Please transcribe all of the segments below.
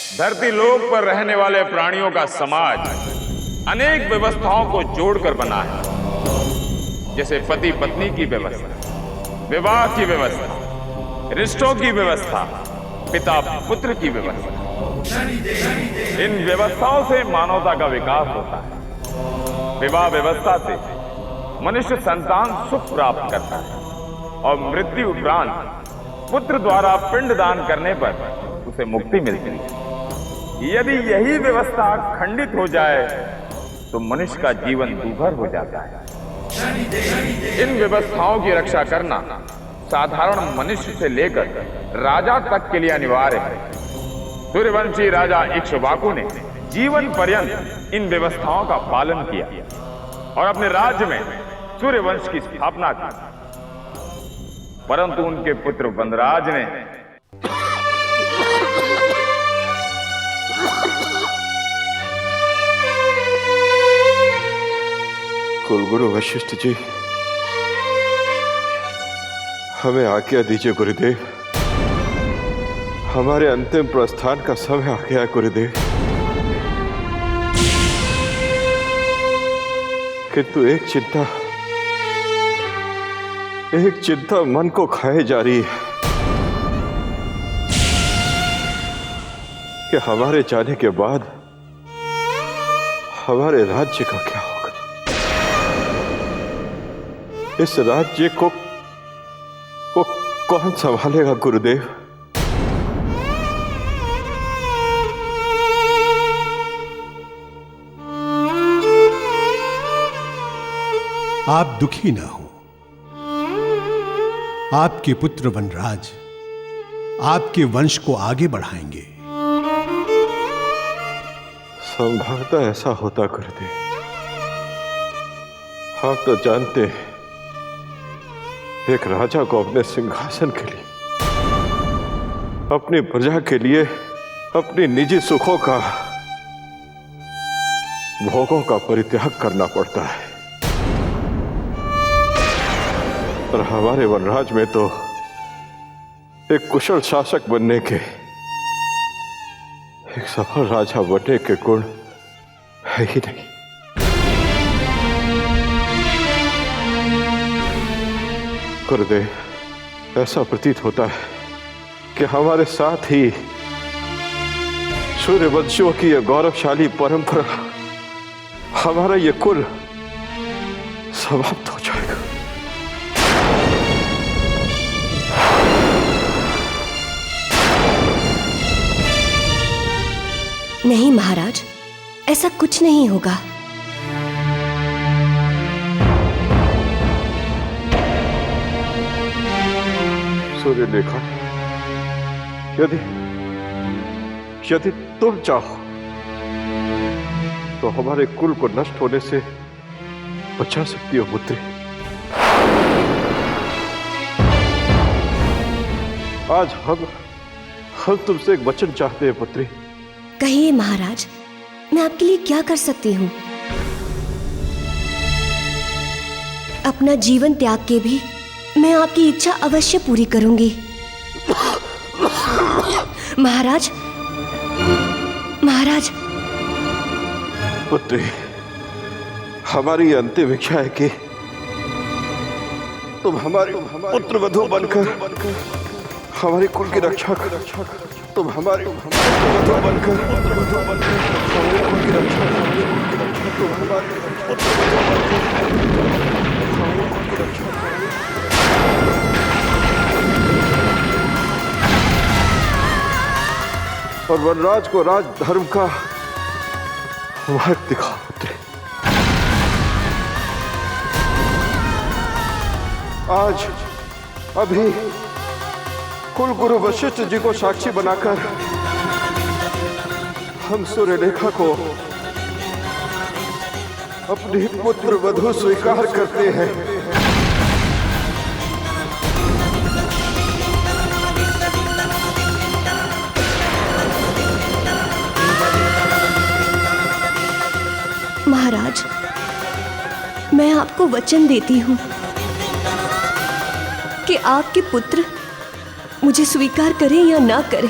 धरती लोक पर रहने वाले प्राणियों का समाज अनेक व्यवस्थाओं को जोड़कर बना है, जैसे पति पत्नी की व्यवस्था, विवाह की व्यवस्था, रिश्तों की व्यवस्था, पिता पुत्र की व्यवस्था। इन व्यवस्थाओं से मानवता का विकास होता है। विवाह व्यवस्था से मनुष्य संतान सुख प्राप्त करता है और मृत्यु उपरांत पुत्र द्वारा पिंडदान करने पर उसे मुक्ति मिलती है। यदि यही व्यवस्था खंडित हो जाए तो मनुष्य का जीवन दूभर हो जाता है। इन व्यवस्थाओं की रक्षा करना साधारण मनुष्य से लेकर राजा तक के लिए अनिवार्य है। सूर्यवंशी राजा इक्ष्वाकु ने जीवन पर्यंत इन व्यवस्थाओं का पालन किया और अपने राज्य में सूर्यवंश की स्थापना की, परंतु उनके पुत्र वनराज ने कुलगुरु वशिष्ठ जी, हमें आज्ञा दीजिए गुरुदेव। हमारे अंतिम प्रस्थान का समय आ गया गुरुदेव। किंतु एक चिंता मन को खाए जा रही है कि हमारे जाने के बाद हमारे राज्य का क्या होगा। इस राज्य को कौन संभालेगा गुरुदेव? आप दुखी ना हो। आपके पुत्र वनराज आपके वंश को आगे बढ़ाएंगे। संभवतः ऐसा होता गुरुदेव। आप तो जानते हैं, एक राजा को अपने सिंहासन के लिए, अपनी प्रजा के लिए, अपनी निजी सुखों का, भोगों का परित्याग करना पड़ता है। पर हमारे वनराज में तो एक कुशल शासक बनने के, एक सफल राजा बनने के गुण है ही नहीं। गुरुदेव, ऐसा प्रतीत होता है कि हमारे साथ ही सूर्यवंशियों की यह गौरवशाली परंपरा, हमारा यह कुल समाप्त हो जाएगा। नहीं महाराज, ऐसा कुछ नहीं होगा। सूर्यलेखा, यदि तुम चाहो तो हमारे कुल को नष्ट होने से बचा सकती हो पुत्री। आज हम तुमसे एक वचन चाहते हैं पुत्री। कहिए महाराज, मैं आपके लिए क्या कर सकती हूँ? अपना जीवन त्याग के भी मैं आपकी इच्छा अवश्य पूरी करूंगी। महाराज, महाराज। पुत्री, हमारी अंतिम इच्छा है कि तुम हमारे पुत्र वधू बनकर हमारी कुल की रक्षा कर। तुम हमारे पुत्र वधू बनकर हमारे कुल की रक्षा कर। तुम हमारे पुत्र वधू बनकर हमारे कुल की रक्षा कर। और वनराज को राज धर्म का मार्ग दिखाओ पुत्री। आज अभी कुल गुरु वशिष्ठ जी को साक्षी बनाकर हम सूर्यलेखा को अपनी पुत्र वधू स्वीकार करते हैं। महाराज, मैं आपको वचन देती हूँ कि आपके पुत्र मुझे स्वीकार करें या ना करें,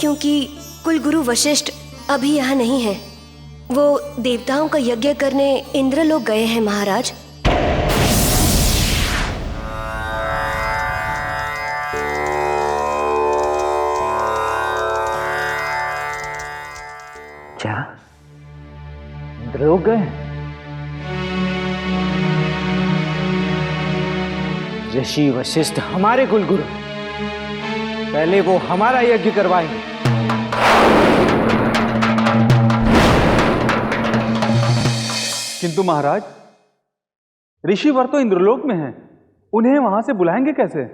क्योंकि कुलगुरु वशिष्ठ अभी यहाँ नहीं है। वो देवताओं का यज्ञ करने इंद्रलोक गए हैं महाराज। क्या इंद्रलोक गए? ऋषि वशिष्ठ हमारे कुलगुरु, पहले वो हमारा यज्ञ करवाएंगे। किंतु महाराज, ऋषिवर तो इंद्रलोक में हैं, उन्हें वहां से बुलाएंगे कैसे?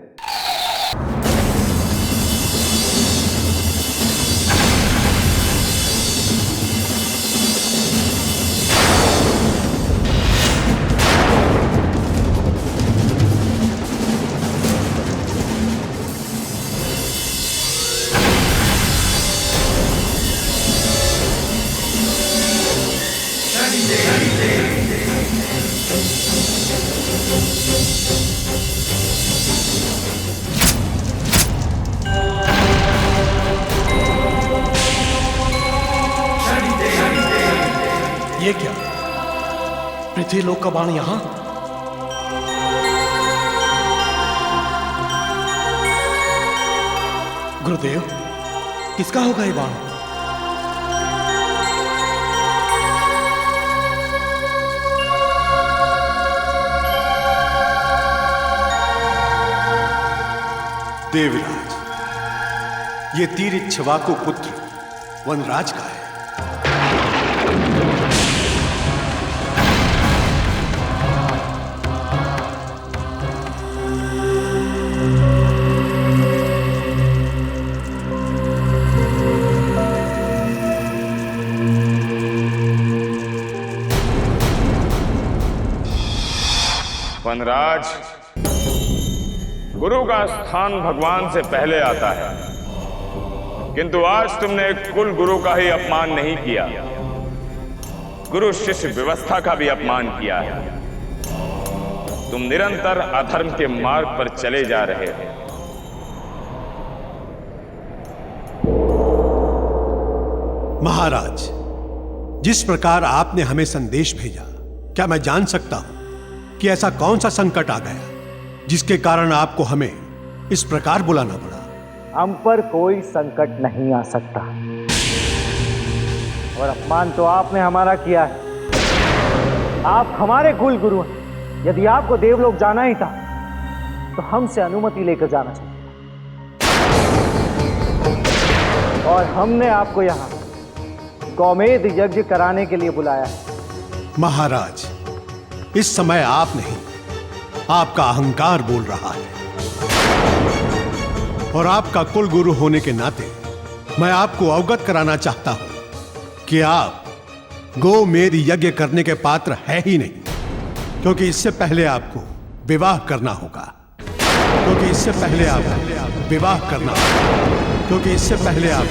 ये क्या? पृथ्वीलोक का बाण यहां? गुरुदेव, किसका होगा ये बाण? देवराज, ये तीर इक्ष्वाकु पुत्र वनराज का है। वनराज, गुरु का स्थान भगवान से पहले आता है, किंतु आज तुमने कुल गुरु का ही अपमान नहीं किया, गुरु शिष्य व्यवस्था का भी अपमान किया है। तुम निरंतर अधर्म के मार्ग पर चले जा रहे हो। महाराज, जिस प्रकार आपने हमें संदेश भेजा, क्या मैं जान सकता हूं कि ऐसा कौन सा संकट आ गया जिसके कारण आपको हमें इस प्रकार बुलाना पड़ा? हम पर कोई संकट नहीं आ सकता, और अपमान तो आपने हमारा किया है। आप हमारे कुल गुरु हैं। यदि आपको देवलोक जाना ही था तो हमसे अनुमति लेकर जाना चाहिए, और हमने आपको यहां गौमेध यज्ञ कराने के लिए बुलाया है। महाराज, इस समय आप नहीं, आपका अहंकार बोल रहा है, और आपका कुल गुरु होने के नाते मैं आपको अवगत कराना चाहता हूं कि आप गोमेध यज्ञ करने के पात्र है ही नहीं, क्योंकि इससे पहले आपको विवाह करना होगा, क्योंकि इससे पहले आप विवाह करना होगा, क्योंकि इससे पहले आप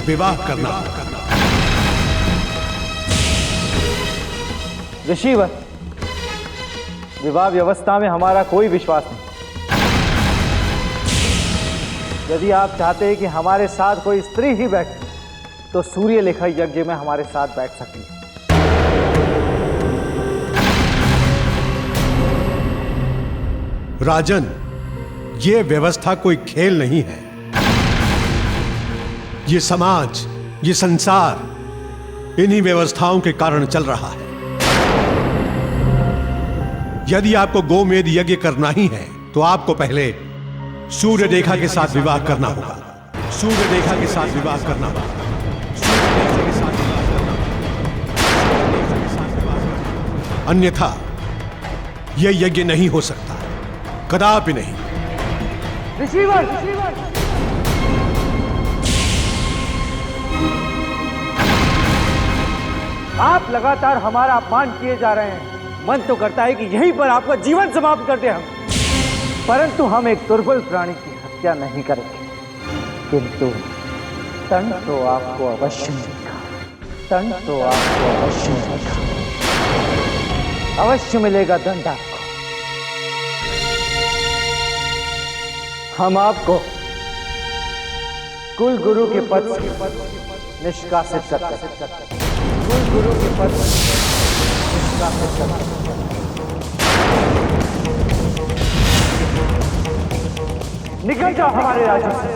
विवाह करना होगा। ऋषिवर, विवाह व्यवस्था में हमारा कोई विश्वास नहीं। यदि आप चाहते हैं कि हमारे साथ कोई स्त्री ही बैठे तो सूर्य लेखा यज्ञ में हमारे साथ बैठ सकती है। राजन, ये व्यवस्था कोई खेल नहीं है। ये समाज, ये संसार इन्हीं व्यवस्थाओं के कारण चल रहा है। यदि आपको गोमेध यज्ञ करना ही है तो आपको पहले सूर्य रेखा के साथ विवाह करना होगा। सूर्य रेखा के साथ विवाह करना होगा। सूर्य रेखा के साथ विवाह करना, अन्यथा यह यज्ञ नहीं हो सकता, कदापि नहीं। ऋषिवर, आप लगातार हमारा अपमान किए जा रहे हैं। मन तो करता है कि यहीं पर आपका जीवन समाप्त कर दें हम, परंतु हम एक दुर्बल प्राणी की हत्या नहीं करेंगे। किंतु दंड तो आपको अवश्य मिलेगा, दंड तो आपको अवश्य मिलेगा, अवश्य मिलेगा दंड आपको। हम आपको कुल गुरु के पद से निष्कासित करते हैं। कुल गुरु के पद से निष्कासित करते हैं। निकल जाओ हमारे राज्य से।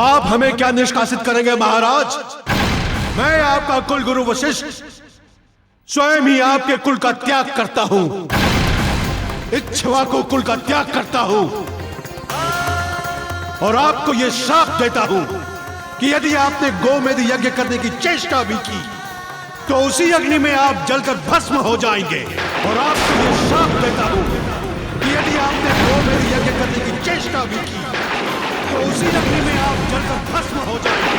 आप हमें क्या निष्कासित करेंगे महाराज? मैं आपका कुल गुरु वशिष्ठ स्वयं ही आपके कुल का त्याग करता हूं। इक्ष्वाकु कुल का त्याग करता हूं और आपको यह श्राप देता हूं कि यदि आपने गोमेध यज्ञ करने की चेष्टा भी की तो उसी अग्नि में आप जलकर भस्म हो जाएंगे। और आपको यह श्राप देता हूं कि यदि आपने गोमेध यज्ञ करने की चेष्टा भी की तो उसी अग्नि में आप जलकर भस्म हो जाएंगे।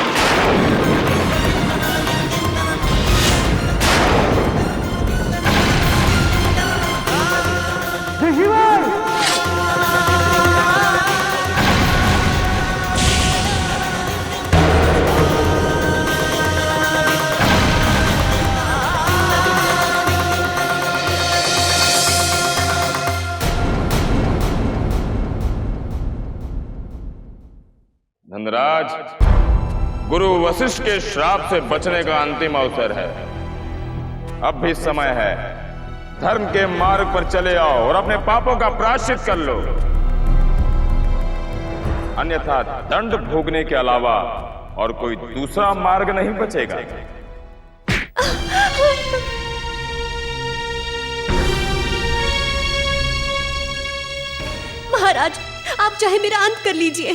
धनराज, गुरु वशिष्ठ के श्राप से बचने का अंतिम अवसर है। अब भी समय है, धर्म के मार्ग पर चले आओ और अपने पापों का प्रायश्चित कर लो, अन्यथा दंड भोगने के अलावा और कोई दूसरा मार्ग नहीं बचेगा। महाराज, आप चाहे मेरा अंत कर लीजिए,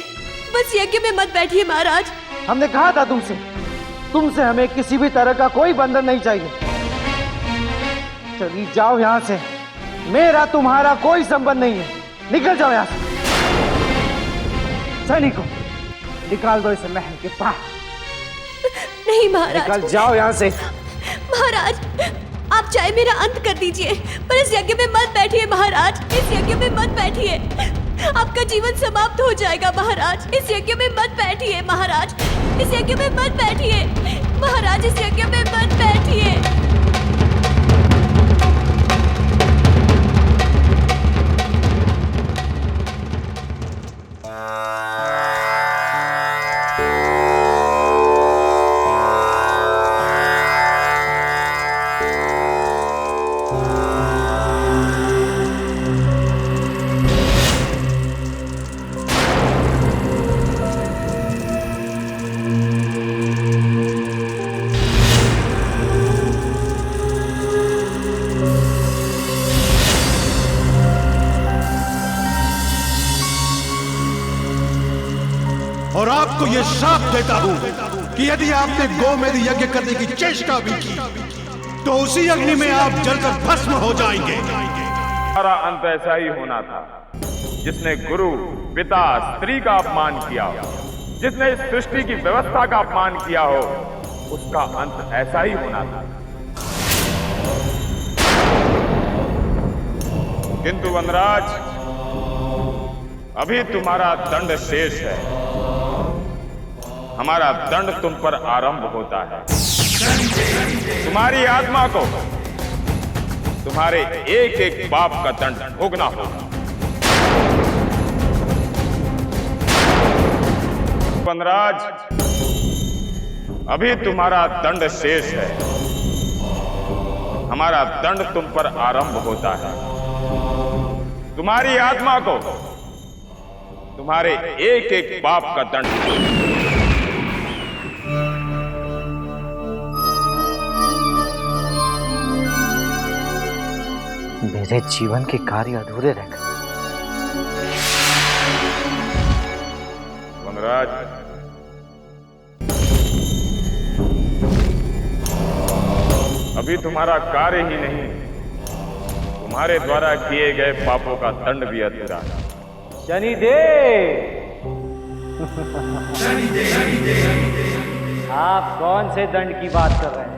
बस यज्ञ में मत बैठिए महाराज। हमने कहा था तुमसे हमें किसी भी तरह का कोई बंधन नहीं चाहिए। चली जाओ यहां से, मेरा तुम्हारा कोई संबंध नहीं है। निकल जाओ यहां से। सैनिकों, निकाल दो इसे महल के बाहर। नहीं महाराज, निकल जाओ यहां से। महाराज, आप चाहे मेरा अंत कर दीजिए, पर इस यज्ञ में मत बैठिए महाराज। इस यज्ञ में मत बैठिए, आपका जीवन समाप्त हो जाएगा महाराज। इस यज्ञ में मत बैठिए महाराज। इस यज्ञ में मत बैठिए महाराज। इस यज्ञ में मत बैठिए। और आपको यह श्राप देता हूं कि यदि आपने गोमेध यज्ञ करने की चेष्टा भी की तो उसी अग्नि में आप जलकर भस्म हो जाएंगे। हमारा अंत ऐसा ही होना था। जिसने गुरु, पिता, स्त्री का अपमान किया हो, जिसने इस सृष्टि की व्यवस्था का अपमान किया हो, उसका अंत ऐसा ही होना था। किंतु वनराज, अभी तुम्हारा दंड शेष है। हमारा दंड तुम पर आरंभ होता है। तुम्हारी आत्मा को तुम्हारे एक एक पाप का दंड भोगना होगा। वनराज, अभी तुम्हारा दंड शेष है। हमारा दंड तुम पर आरंभ होता है। तुम्हारी आत्मा को तुम्हारे एक एक पाप का दंड। मेरे जीवन के कार्य अधूरे रह गए। वनराज, अभी तुम्हारा कार्य ही नहीं, तुम्हारे द्वारा किए गए पापों का दंड भी अधूरा है। शनिदेव, आप कौन से दंड की बात कर रहे हैं?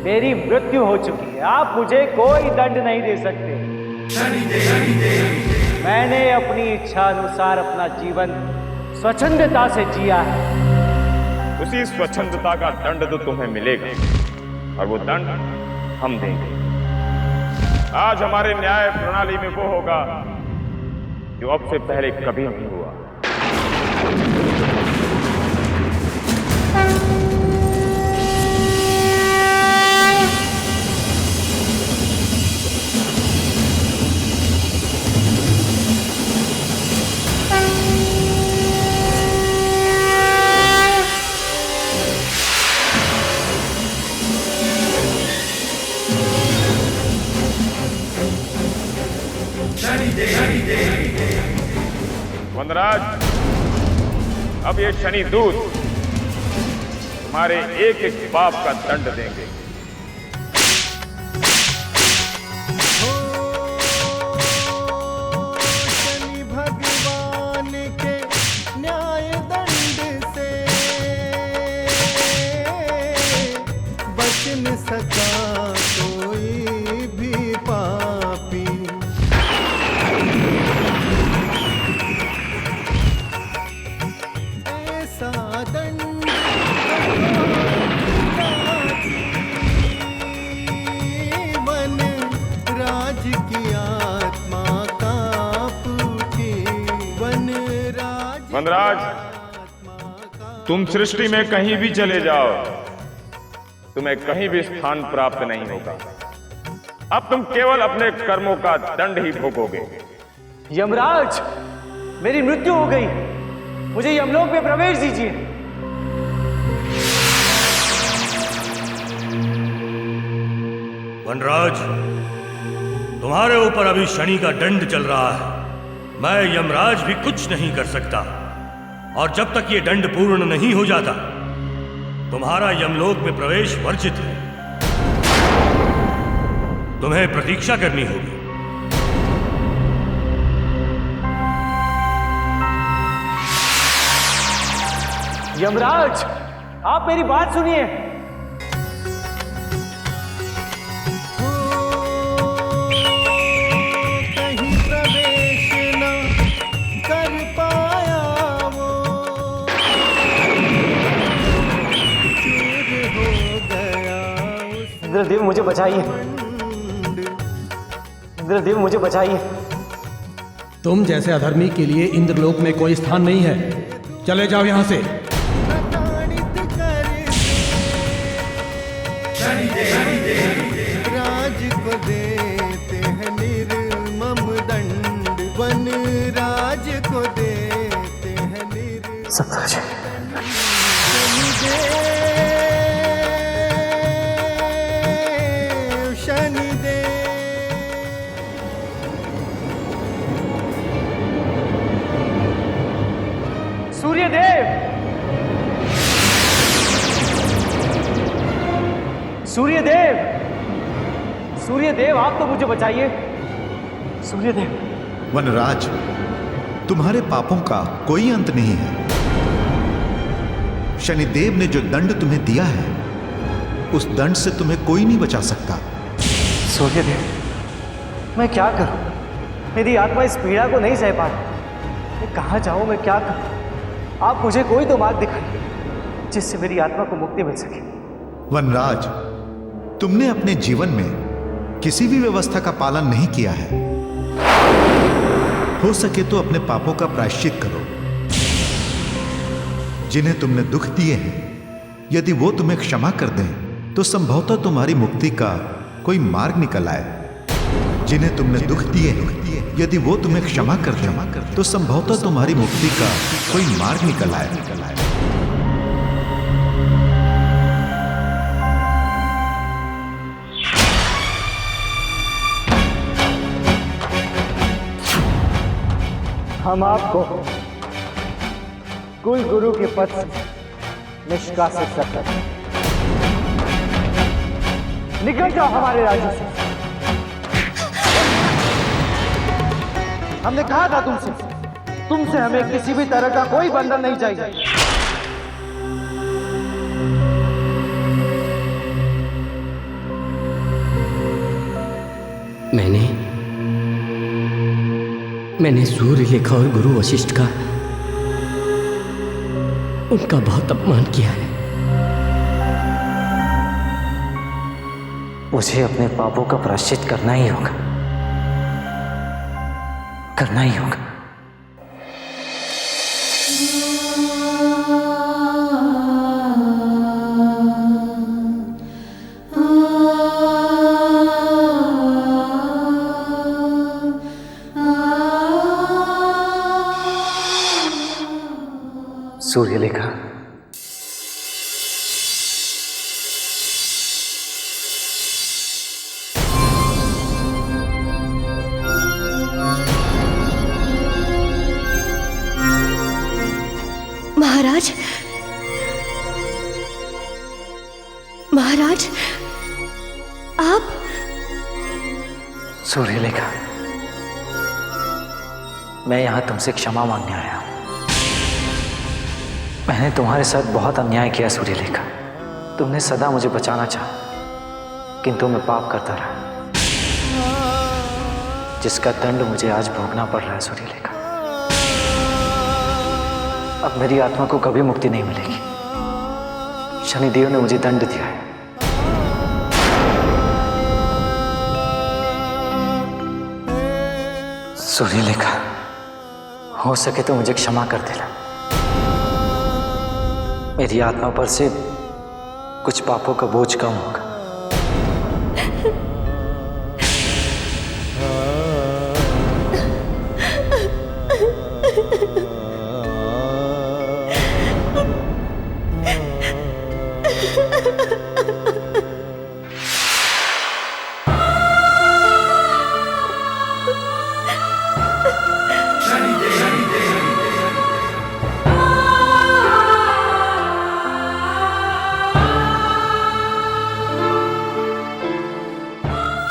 मेरी मृत्यु हो चुकी है, आप मुझे कोई दंड नहीं दे सकते। मैंने अपनी इच्छा अनुसार अपना जीवन स्वच्छंदता से जिया है। उसी स्वच्छंदता का दंड तो तुम्हें मिलेगा, और वो दंड हम देंगे। आज हमारे न्याय प्रणाली में वो होगा जो अब से पहले कभी नहीं हुआ। वनराज, अब ये शनि दूत तुम्हारे एक एक पाप का दंड देंगे। शनि भगवान के न्याय दंड से बच न सका कोई भी पापी। वनराज, तुम सृष्टि में कहीं भी चले जाओ, तुम्हें कहीं भी स्थान प्राप्त नहीं होगा। अब तुम केवल अपने कर्मों का दंड ही भोगोगे। यमराज, मेरी मृत्यु हो गई, मुझे यमलोक में प्रवेश दीजिए। वनराज, तुम्हारे ऊपर अभी शनि का दंड चल रहा है। मैं यमराज भी कुछ नहीं कर सकता, और जब तक ये दंड पूर्ण नहीं हो जाता तुम्हारा यमलोक में प्रवेश वर्जित है। तुम्हें प्रतीक्षा करनी होगी। यमराज, आप मेरी बात सुनिए। कहीं प्रवेश न कर पाया वो, चूर हो गया इंद्रदेव, मुझे बचाइए। इंद्रदेव, मुझे बचाइए। तुम जैसे अधर्मी के लिए इंद्रलोक में कोई स्थान नहीं है। चले जाओ यहां से। राज को देते हैं निर्मम दंड, वन राज को देते हैं निर्मम। शनिदेव, सूर्यदेव, सूर्यदेव, सूर्यदेव, आप तो मुझे बचाइए। सूर्यदेव। वनराज, तुम्हारे पापों का कोई अंत नहीं है। शनिदेव ने जो दंड तुम्हें दिया है उस दंड से तुम्हें कोई नहीं बचा सकता। सूर्यदेव, मैं क्या करूं? मेरी आत्मा इस पीड़ा को नहीं सह पा रही। मैं कहां जाऊं, मैं क्या करूं? आप मुझे कोई तो मार्ग दिखाइए जिससे मेरी आत्मा को मुक्ति मिल सके। वनराज, तुमने अपने जीवन में किसी भी व्यवस्था का पालन नहीं किया है। हो सके तो अपने पापों का प्रायश्चित करो। जिन्हें तुमने दुख दिए हैं, यदि वो तुम्हें क्षमा कर दें तो संभवतः तुम्हारी मुक्ति का कोई मार्ग निकल आए। जिन्हें तुमने दुख दिए हैं, यदि वो तुम्हें क्षमा कर दें तो संभवतः तुम्हारी मुक्ति का कोई मार्ग निकल आए। हम आपको कुल गुरु के पद से निष्कासित करते हैं। निकल जाओ हमारे राज्य से। हमने कहा था तुमसे हमें किसी भी तरह का कोई बंधन नहीं चाहिए। मैंने सूर्य लेखा और गुरु वशिष्ठ का उनका बहुत अपमान किया है। मुझे अपने पापों का प्रायश्चित करना ही होगा, करना ही होगा। सूर्यलेखा, महाराज, महाराज, आप? सूर्यलेखा, मैं यहां तुमसे क्षमा मांगने आया हूं। मैंने तुम्हारे साथ बहुत अन्याय किया सूर्यलेखा। तुमने सदा मुझे बचाना चाहा, किंतु मैं पाप करता रहा, जिसका दंड मुझे आज भोगना पड़ रहा है सूर्यलेखा। अब मेरी आत्मा को कभी मुक्ति नहीं मिलेगी। शनिदेव ने मुझे दंड दिया है। सूर्यलेखा, हो सके तो मुझे क्षमा कर देना। मेरी आत्मा पर से कुछ पापों का बोझ कम होगा।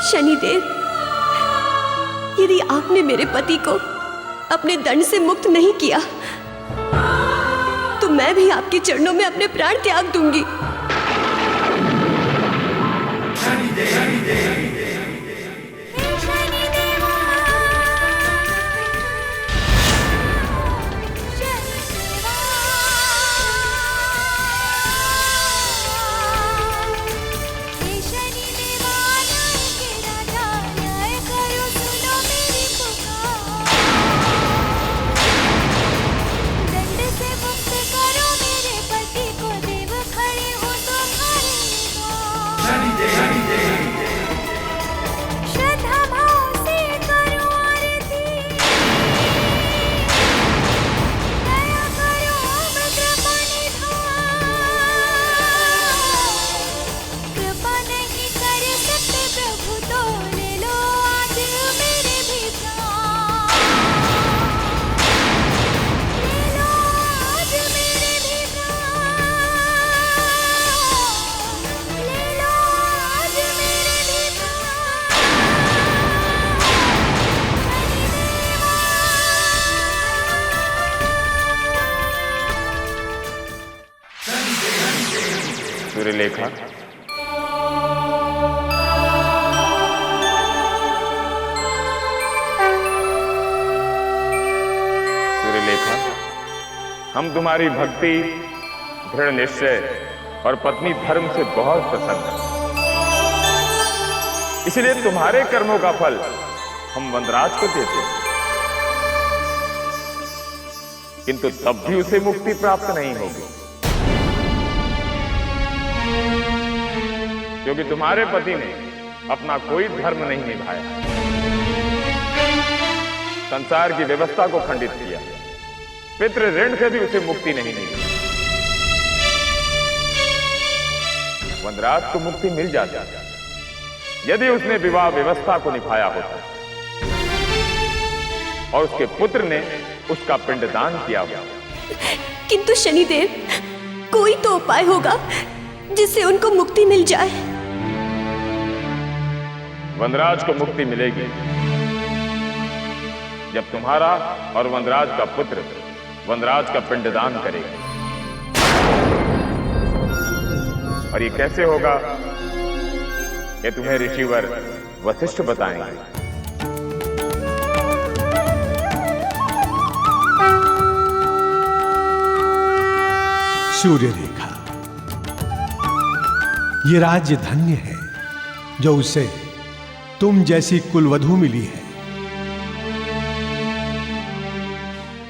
शनिदेव, यदि आपने मेरे पति को अपने दंड से मुक्त नहीं किया तो मैं भी आपके चरणों में अपने प्राण त्याग दूंगी। सूर्यलेखा, सूर्यलेखा, हम तुम्हारी भक्ति, दृढ़ निश्चय और पत्नी धर्म से बहुत प्रसन्न हैं। इसलिए तुम्हारे कर्मों का फल हम वनराज को देते हैं, किंतु तब भी उसे मुक्ति प्राप्त नहीं होगी, क्योंकि तुम्हारे पति ने अपना कोई धर्म नहीं निभाया, संसार की व्यवस्था को खंडित किया, पितृ ऋण से भी उसे मुक्ति नहीं मिली। वनराज को मुक्ति मिल जाती यदि उसने विवाह व्यवस्था को निभाया होता और उसके पुत्र ने उसका पिंडदान किया होता। किंतु शनिदेव, कोई तो उपाय होगा जिससे उनको मुक्ति मिल जाए। वनराज को मुक्ति मिलेगी जब तुम्हारा और वनराज का पुत्र वनराज का पिंडदान करेगा। और ये कैसे होगा ये तुम्हें ऋषिवर वशिष्ठ बताएंगे। सूर्यरेखा, ये राज्य धन्य है जो उसे तुम जैसी कुलवधू मिली है।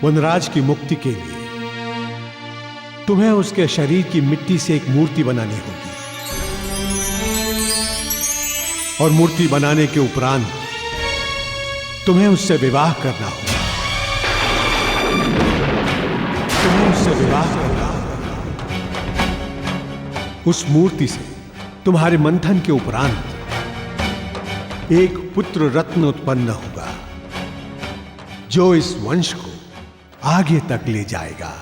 वनराज की मुक्ति के लिए तुम्हें उसके शरीर की मिट्टी से एक मूर्ति बनानी होगी, और मूर्ति बनाने के उपरांत तुम्हें उससे विवाह करना होगा। तुम्हें उससे विवाह करना होगा। उस मूर्ति से तुम्हारे मंथन के उपरांत एक पुत्र रत्न उत्पन्न होगा, जो इस वंश को आगे तक ले जाएगा।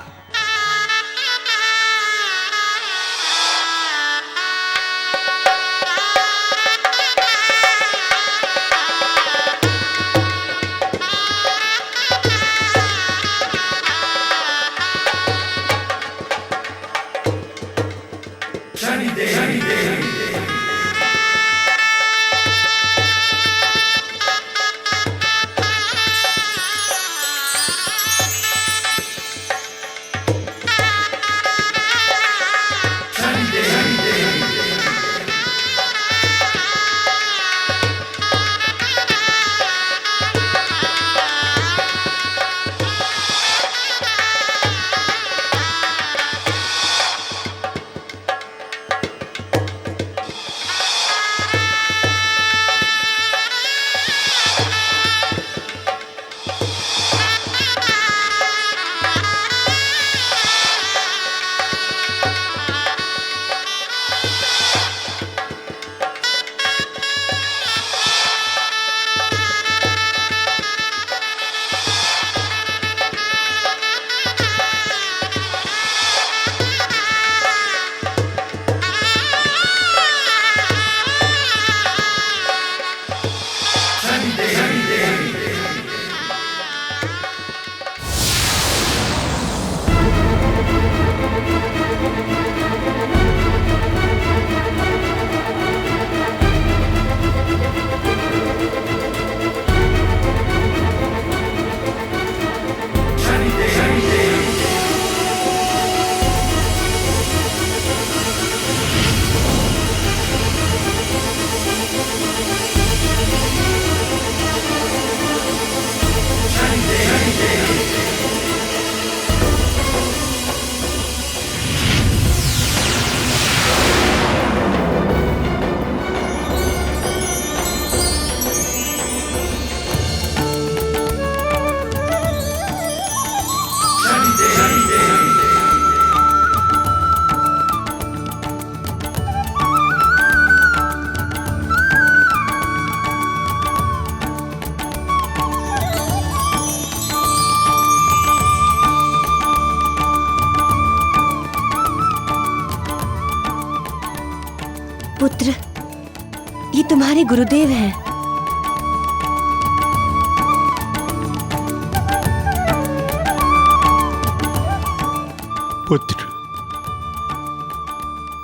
पुत्र, ये तुम्हारे गुरुदेव हैं। पुत्र,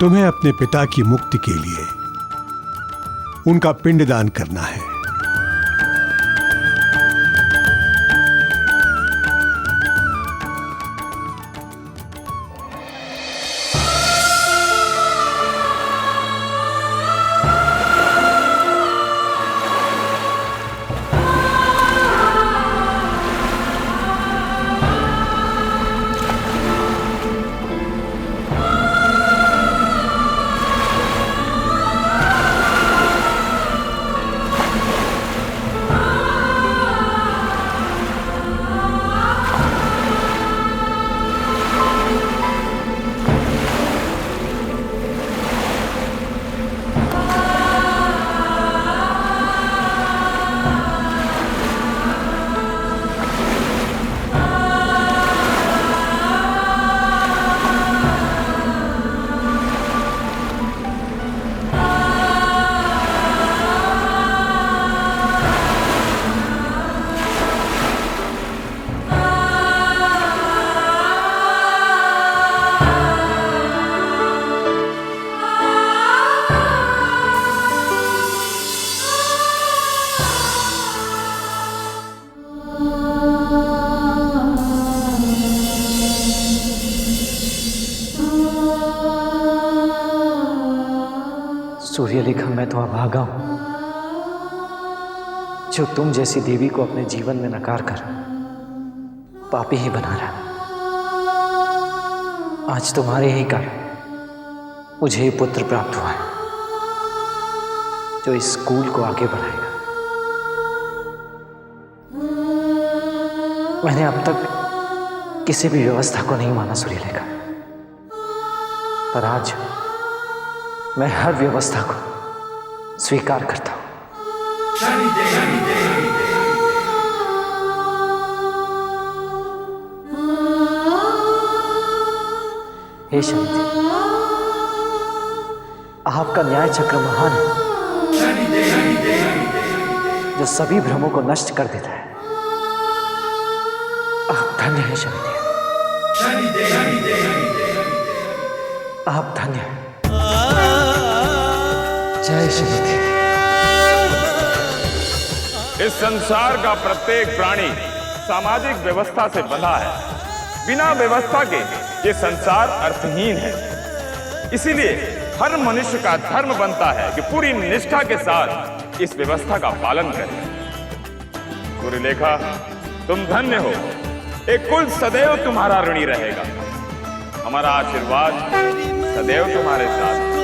तुम्हें अपने पिता की मुक्ति के लिए उनका पिंडदान करना है। सूर्यलेखा, मैं तो अभागा हूं जो तुम जैसी देवी को अपने जीवन में नकार कर पापी ही बना रहा। आज तुम्हारे ही कारण मुझे ये पुत्र प्राप्त हुआ है जो इस स्कूल को आगे बढ़ाएगा। मैंने अब तक किसी भी व्यवस्था को नहीं माना सूर्यलेखा, पर आज मैं हर व्यवस्था को स्वीकार करता हूं। हे शनिदेव, आपका न्याय चक्र महान है जो सभी भ्रमों को नष्ट कर देता है। आप धन्य हैं शनिदेव, आप धन्य हैं। जय शनिदेव। इस संसार का प्रत्येक प्राणी सामाजिक व्यवस्था से बंधा है। बिना व्यवस्था के ये संसार अर्थहीन है। इसीलिए हर मनुष्य का धर्म बनता है कि पूरी निष्ठा के साथ इस व्यवस्था का पालन करें। सूर्यलेखा, तुम धन्य हो। एक कुल सदैव तुम्हारा ऋणी रहेगा। हमारा आशीर्वाद सदैव तुम्हारे साथ।